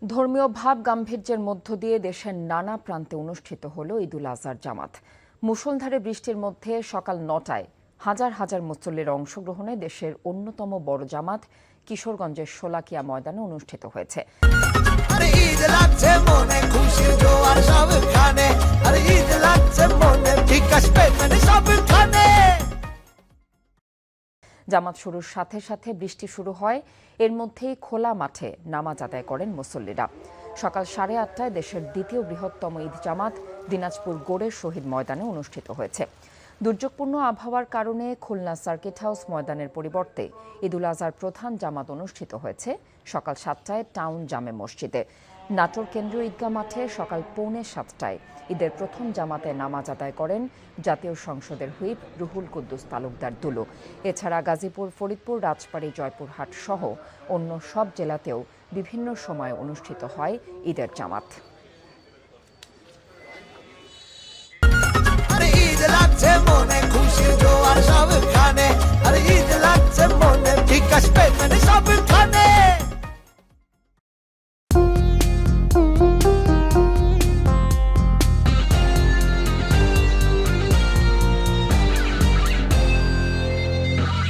ধর্মীয় ভাব গাম্ভীর্যের মধ্য দিয়ে দেশের নানা প্রান্তে অনুষ্ঠিত হলো ঈদুল আজহার জামাত। মুষলধারে বৃষ্টির মধ্যে সকাল ৯টায় হাজার হাজার মুসল্লির অংশগ্রহণে দেশের অন্যতম বড় জামাত কিশোরগঞ্জের শোলাকিয়া ময়দানে অনুষ্ঠিত হয়েছে। জামাত শুরুর সাথে সাথে বৃষ্টি শুরু হয়। এর মধ্যেই খোলা মাঠে নামাজ আদায় করেন মুসল্লিরা। সকাল 8:30টায় দেশের দ্বিতীয় বৃহত্তম ঈদ জামাত দিনাজপুর গোড়ের শহীদ ময়দানে অনুষ্ঠিত হয়েছে। দুর্যোগপূর্ণ আবহাওয়ার কারণে খুলনা সার্কিট হাউস ময়দানের পরিবর্তে ঈদুল আজহার প্রধান জামাত অনুষ্ঠিত হয়েছে সকাল 7টায় টাউন জামে মসজিদে। নাটোর কেন্দ্রীয় ঈদগাহ মাঠে সকাল 6:45টায় ঈদের প্রথম জামাতে নামাজ আদায় করেন জাতীয় সংসদের হুইপ রুহুল কুদ্দুস তালুকদার দুলু। এছাড়া গাজীপুর, ফরিদপুর, রাজবাড়ী, জয়পুরহাট সহ অন্য সব জেলাতেও বিভিন্ন সময়ে অনুষ্ঠিত হয় ঈদের জামাত। ঈদ লাগছে মনে খুশির জোয়ার সবখানে, আর ঈদ লাগছে মনে বিকাশ পেমেন্ট সবখানে।